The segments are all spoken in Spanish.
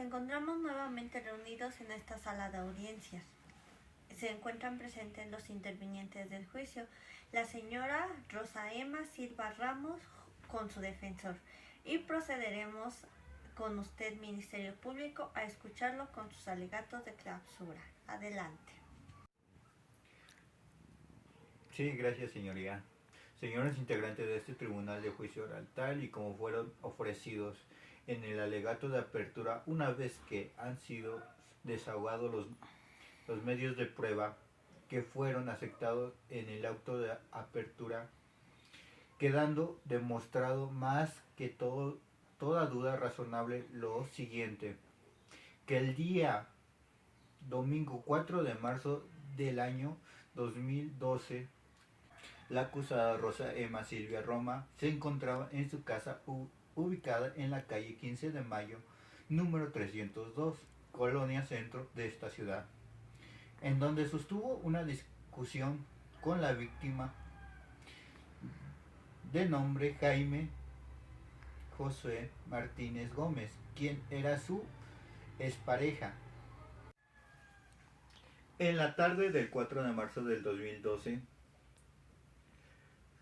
encontramos nuevamente reunidos en esta sala de audiencias. Se encuentran presentes los intervinientes del juicio, la señora Rosa Emma Silva Ramos con su defensor, y procederemos con usted, Ministerio Público, a escucharlo con sus alegatos de clausura. Adelante. Sí, gracias, señoría. Señores integrantes de este tribunal de juicio oral, tal y como fueron ofrecidos en el alegato de apertura, una vez que han sido desahogados los medios de prueba que fueron aceptados en el auto de apertura, quedando demostrado más que toda duda razonable lo siguiente: que el día domingo 4 de marzo del año 2012, la acusada Rosa Emma Silvia Roma se encontraba en su casa ubicada en la calle 15 de Mayo, número 302, Colonia Centro de esta ciudad, en donde sostuvo una discusión con la víctima de nombre Jaime José Martínez Gómez, quien era su expareja. En la tarde del 4 de marzo del 2012,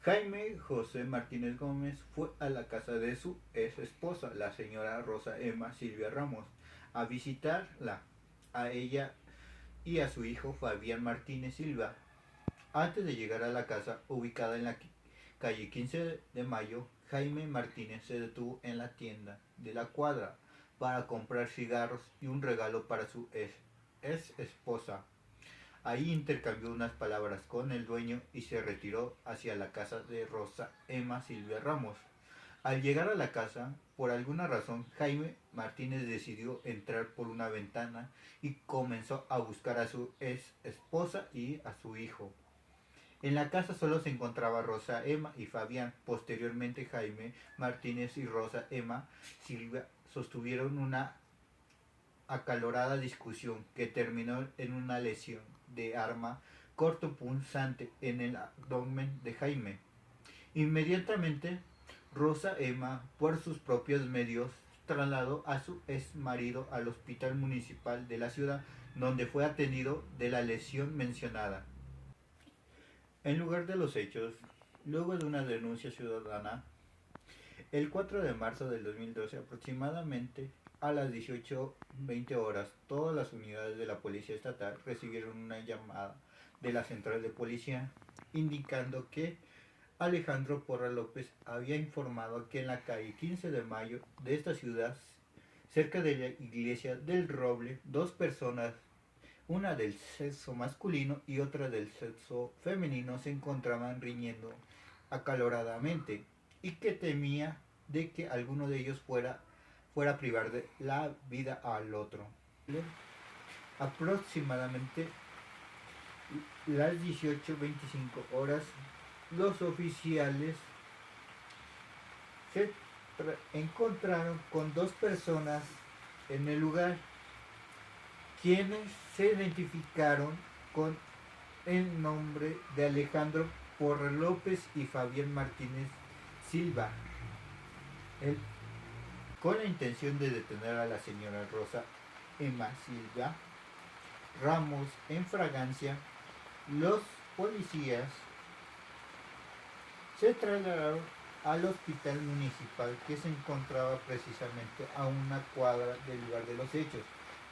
Jaime José Martínez Gómez fue a la casa de su ex esposa, la señora Rosa Emma Silvia Ramos, a visitarla, a ella y a su hijo Fabián Martínez Silva. Antes de llegar a la casa ubicada en la calle 15 de Mayo, Jaime Martínez se detuvo en la tienda de la cuadra para comprar cigarros y un regalo para su ex esposa. Ahí intercambió unas palabras con el dueño y se retiró hacia la casa de Rosa Emma Silvia Ramos. Al llegar a la casa, por alguna razón, Jaime Martínez decidió entrar por una ventana y comenzó a buscar a su ex esposa y a su hijo. En la casa solo se encontraba Rosa Emma y Fabián. Posteriormente, Jaime Martínez y Rosa Emma Silvia sostuvieron una acalorada discusión que terminó en una lesión de arma cortopunzante en el abdomen de Jaime. Inmediatamente, Rosa Emma, por sus propios medios, trasladó a su ex marido al hospital municipal de la ciudad, donde fue atendido de la lesión mencionada. En lugar de los hechos, luego de una denuncia ciudadana, el 4 de marzo del 2012, aproximadamente a las 18:20 horas, todas las unidades de la Policía Estatal recibieron una llamada de la Central de Policía indicando que Alejandro Porra López había informado que en la calle 15 de Mayo de esta ciudad, cerca de la iglesia del Roble, dos personas, una del sexo masculino y otra del sexo femenino, se encontraban riñendo acaloradamente y que temía de que alguno de ellos fuera a privar de la vida al otro. Aproximadamente las 18:25 horas, los oficiales se encontraron con dos personas en el lugar, quienes se identificaron con el nombre de Alejandro Porra López y Fabián Martínez Silva, con la intención de detener a la señora Rosa Emma Silva Ramos en fragancia. Los policías se trasladaron al hospital municipal, que se encontraba precisamente a una cuadra del lugar de los hechos,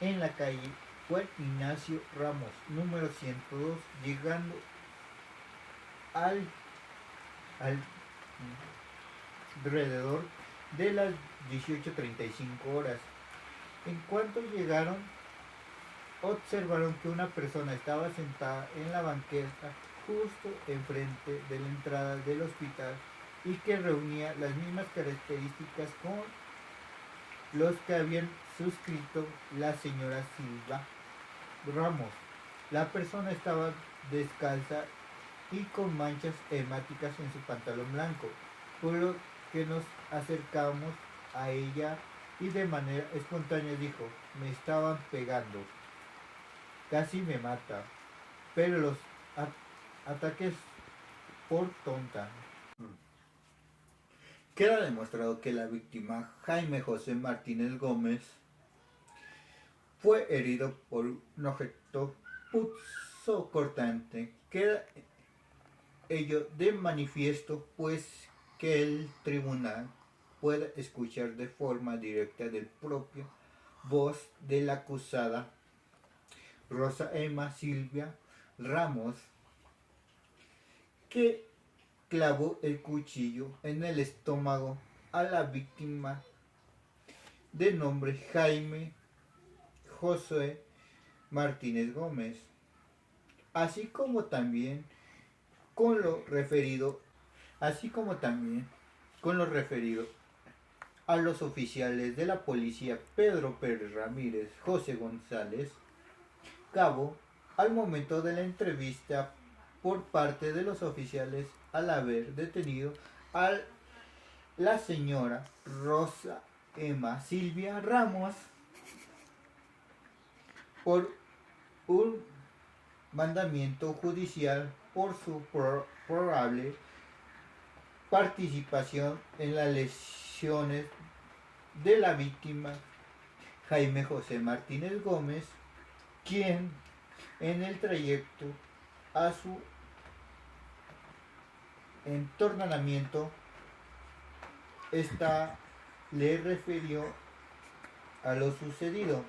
en la calle Juan Ignacio Ramos, número 102, llegando alrededor de las 18:35 horas. En cuanto llegaron, observaron que una persona estaba sentada en la banqueta justo enfrente de la entrada del hospital y que reunía las mismas características con los que habían suscrito la señora Silva Ramos. La persona estaba descalza y con manchas hemáticas en su pantalón blanco, por lo que nos acercamos a ella y de manera espontánea dijo: me estaban pegando, casi me mata, pero los ataques por tonta. Queda demostrado que la víctima, Jaime José Martínez Gómez, fue herido por un objeto punzocortante. Queda ello de manifiesto, pues, que el tribunal pueda escuchar de forma directa del propio voz de la acusada Rosa Emma Silvia Ramos, que clavó el cuchillo en el estómago a la víctima de nombre Jaime José Martínez Gómez, así como también con lo referido a los oficiales de la policía Pedro Pérez Ramírez, José González Cabo, al momento de la entrevista por parte de los oficiales al haber detenido a la señora Rosa Emma Silvia Ramos por un mandamiento judicial por su probable participación en las lesiones de la víctima Jaime José Martínez Gómez, quien en el trayecto a su entornamiento le refirió a lo sucedido.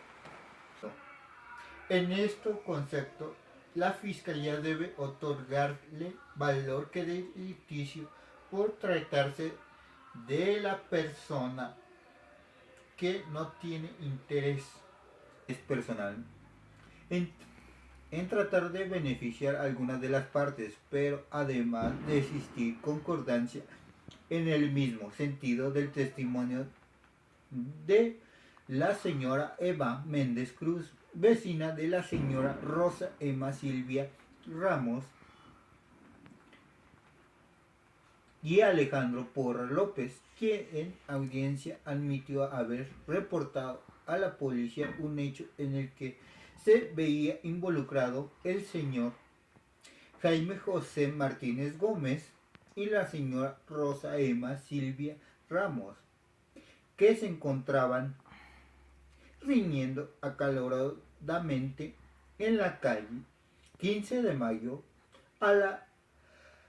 En este concepto, la Fiscalía debe otorgarle valor crediticio por tratarse de la persona que no tiene interés personal en tratar de beneficiar a alguna de las partes, pero además de existir concordancia en el mismo sentido del testimonio de la señora Eva Méndez Cruz, vecina de la señora Rosa Emma Silvia Ramos, y Alejandro Porra López, quien en audiencia admitió haber reportado a la policía un hecho en el que se veía involucrado el señor Jaime José Martínez Gómez y la señora Rosa Emma Silvia Ramos, que se encontraban riñendo acaloradamente en la calle 15 de Mayo a la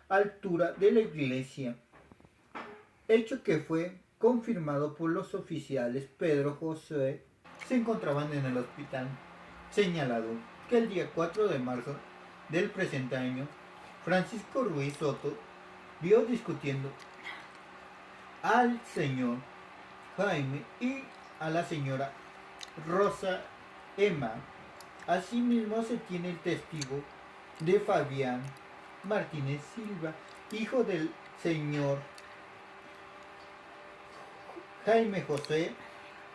altura de la iglesia, hecho que fue confirmado por los oficiales. Pedro José se encontraban en el hospital, señalado que el día 4 de marzo del presente año, Francisco Ruiz Soto vio discutiendo al señor Jaime y a la señora Rosa Emma. Asimismo se tiene el testigo de Fabián Martínez Silva, hijo del señor Jaime José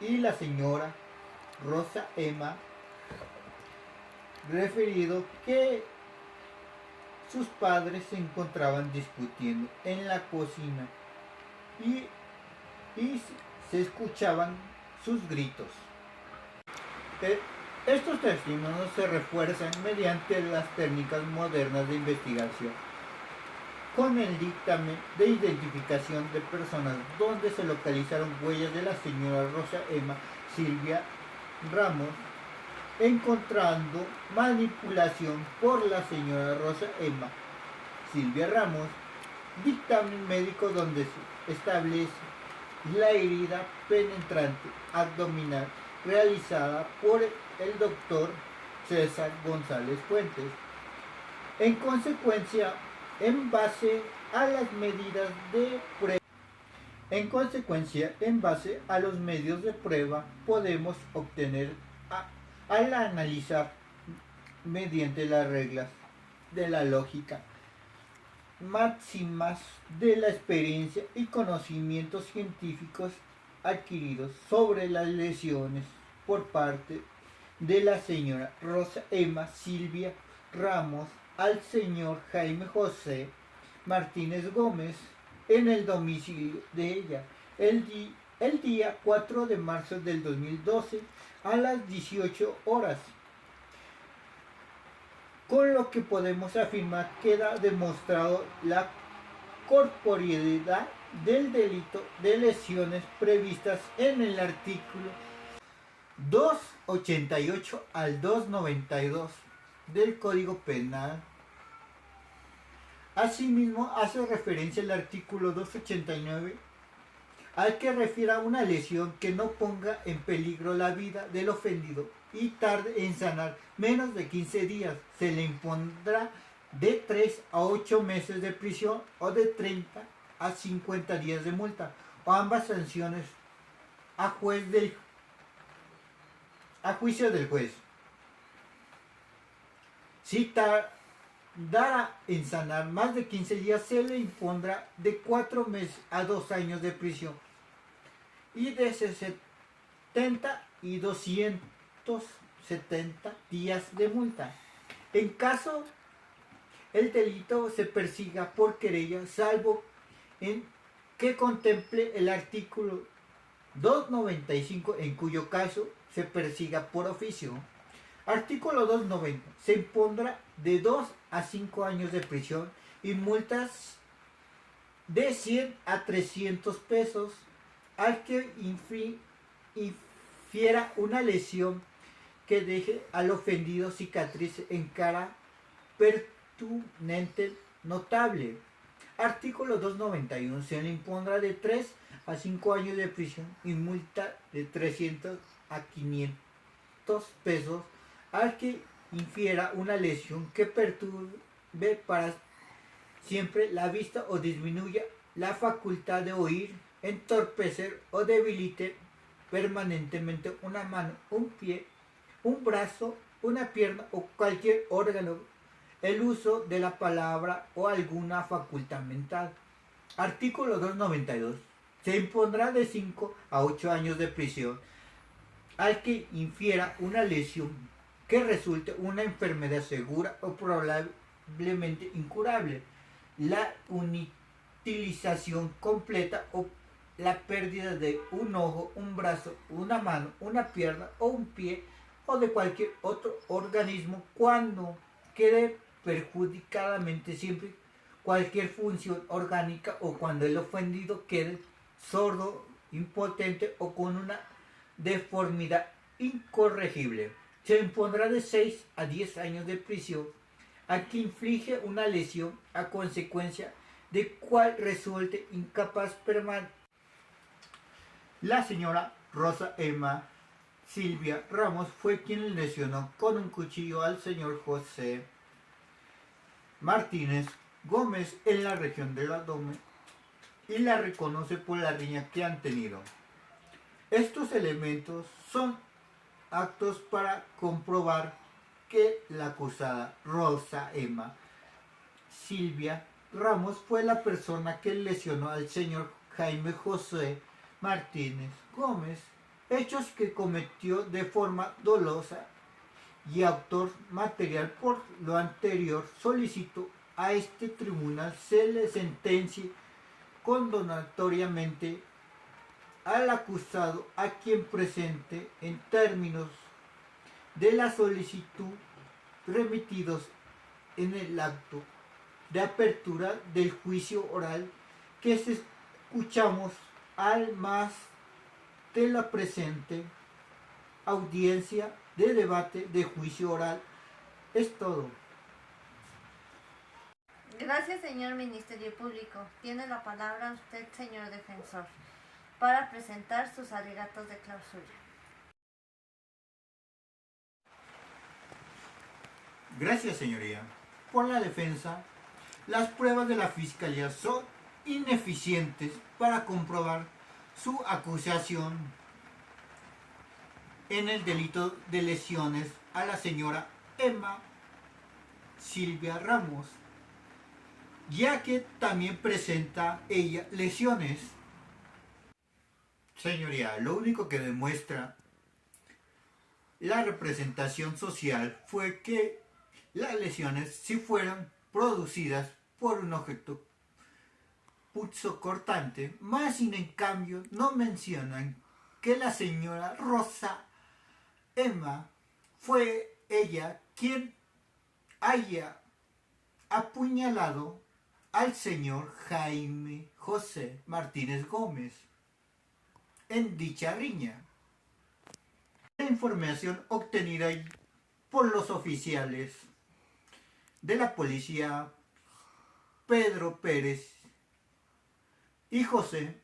y la señora Rosa Emma, referido que sus padres se encontraban discutiendo en la cocina y se escuchaban sus gritos. Estos testimonios se refuerzan mediante las técnicas modernas de investigación, con el dictamen de identificación de personas, donde se localizaron huellas de la señora Rosa Emma Silvia Ramos, encontrando manipulación por la señora Rosa Emma Silvia Ramos, dictamen médico donde se establece la herida penetrante abdominal realizada por el doctor César González Fuentes. En consecuencia, en base a las medidas de prueba, en base a los medios de prueba, podemos obtener al analizar mediante las reglas de la lógica, máximas de la experiencia y conocimientos científicos adquiridos sobre las lesiones por parte de la señora Rosa Emma Silvia Ramos al señor Jaime José Martínez Gómez en el domicilio de ella el día 4 de marzo del 2012 a las 18 horas, con lo que podemos afirmar queda demostrado la corporeidad del delito de lesiones previstas en el artículo 288 al 292 del Código Penal. Asimismo, hace referencia el artículo 289 al que refiere a una lesión que no ponga en peligro la vida del ofendido y tarde en sanar menos de 15 días. Se le impondrá de 3 a 8 meses de prisión o de 30 a 50 días de multa, o ambas sanciones a juicio del juez. Si tardara en sanar más de 15 días, se le impondrá de 4 meses a 2 años de prisión y de 70 y 270 días de multa. En caso el delito se persiga por querella, salvo en que contemple el artículo 295, en cuyo caso se persiga por oficio. Artículo 290. Se impondrá de 2 a 5 años de prisión y multas de 100 a 300 pesos al que infiera una lesión que deje al ofendido cicatriz en cara pertinente notable. Artículo 291. Se le impondrá de 3 a 5 años de prisión y multa de 300 a 500 pesos al que infiera una lesión que perturbe para siempre la vista o disminuya la facultad de oír, entorpecer o debilite permanentemente una mano, un pie, un brazo, una pierna o cualquier órgano, el uso de la palabra o alguna facultad mental. Artículo 292. Se impondrá de 5 a 8 años de prisión al que infiera una lesión que resulte una enfermedad segura o probablemente incurable, la inutilización completa o la pérdida de un ojo, un brazo, una mano, una pierna o un pie o de cualquier otro organismo cuando quede perjudicadamente siempre cualquier función orgánica o cuando el ofendido quede sordo, impotente o con una deformidad incorregible. Se impondrá de 6 a 10 años de prisión a quien inflige una lesión a consecuencia de cual resulte incapaz permanente. La señora Rosa Emma Silvia Ramos fue quien lesionó con un cuchillo al señor José Martínez Gómez en la región del abdomen y la reconoce por la riña que han tenido. Estos elementos son actos para comprobar que la acusada Rosa Emma Silvia Ramos fue la persona que lesionó al señor Jaime José Martínez Gómez, hechos que cometió de forma dolosa y autor material. Por lo anterior, solicito a este tribunal se le sentencie condenatoriamente al acusado, a quien presente en términos de la solicitud remitidos en el acto de apertura del juicio oral que escuchamos al más de la presente audiencia de debate de juicio oral. Es todo. Gracias, señor Ministerio Público. Tiene la palabra usted, señor defensor, para presentar sus alegatos de clausura. Gracias, señoría. Por la defensa, las pruebas de la Fiscalía son ineficientes para comprobar su acusación en el delito de lesiones a la señora Emma Silvia Ramos, ya que también presenta ella lesiones. Señoría, lo único que demuestra la representación social fue que las lesiones sí fueron producidas por un objeto punzocortante, más sin en cambio no mencionan que la señora Rosa Emma fue ella quien haya apuñalado al señor Jaime José Martínez Gómez en dicha riña. La información obtenida por los oficiales de la policía Pedro Pérez y José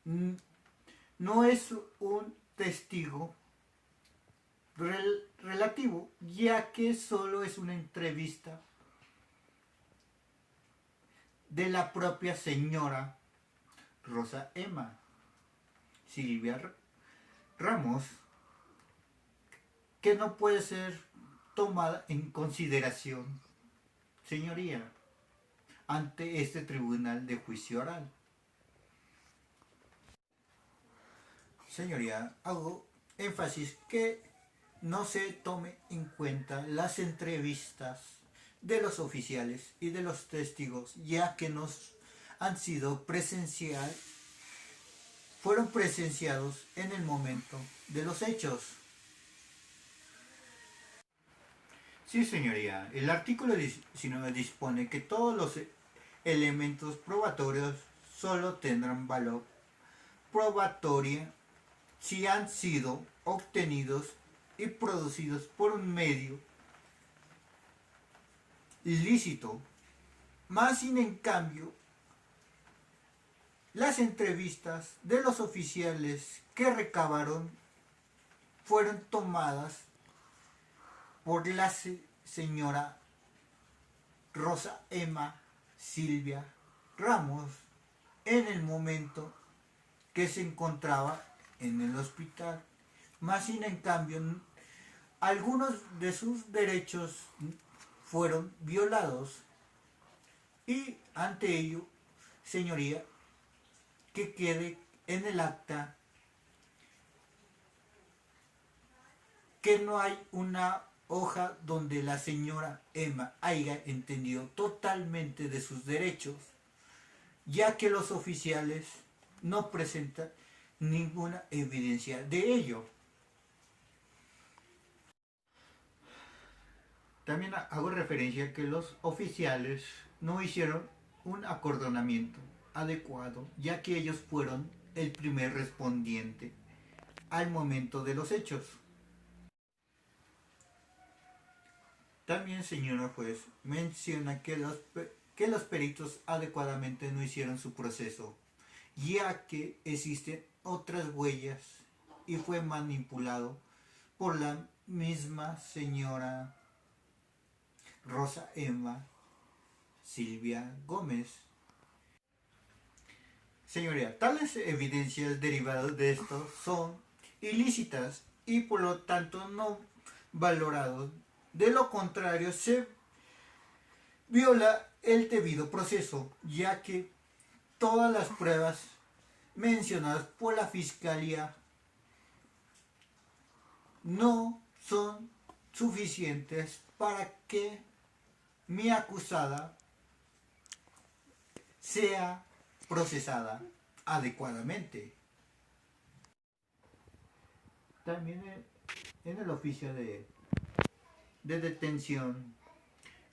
no es un testigo relativo, ya que solo es una entrevista de la propia señora Rosa Emma Silvia Ramos, que no puede ser tomada en consideración, señoría, ante este tribunal de juicio oral. Señoría, hago énfasis que no se tome en cuenta las entrevistas de los oficiales y de los testigos, ya que nos han sido fueron presenciados en el momento de los hechos. Sí, señoría, el artículo 19 dispone que todos los elementos probatorios solo tendrán valor probatorio si han sido obtenidos y producidos por un medio ilícito. Más sin en cambio, las entrevistas de los oficiales que recabaron fueron tomadas por la señora Rosa Emma Silvia Ramos en el momento que se encontraba en el hospital. Más sin en cambio, algunos de sus derechos fueron violados y ante ello, señoría, que quede en el acta que no hay una hoja donde la señora Emma haya entendido totalmente de sus derechos, ya que los oficiales no presentan ninguna evidencia de ello. También hago referencia a que los oficiales no hicieron un acordonamiento adecuado, ya que ellos fueron el primer respondiente al momento de los hechos. También, señora juez, menciona que los peritos adecuadamente no hicieron su proceso, ya que existen otras huellas y fue manipulado por la misma señora Rosa Emma Silvia Gómez. Señoría, tales evidencias derivadas de esto son ilícitas y por lo tanto no valorados. De lo contrario, se viola el debido proceso, ya que todas las pruebas mencionadas por la Fiscalía no son suficientes para que mi acusada sea procesada adecuadamente. También en el oficio de detención,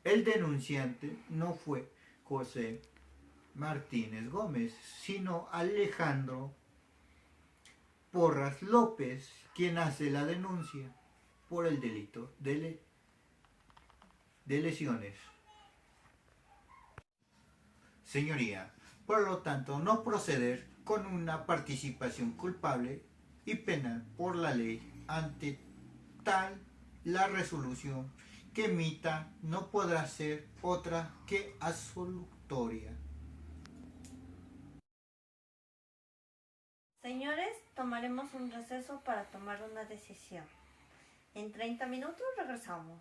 el denunciante no fue José Martínez Gómez, sino Alejandro Porras López, quien hace la denuncia por el delito de lesiones. Señoría, por lo tanto, no proceder con una participación culpable y penal por la ley ante tal la resolución que emita no podrá ser otra que absolutoria. Señores, tomaremos un receso para tomar una decisión. En 30 minutos regresamos.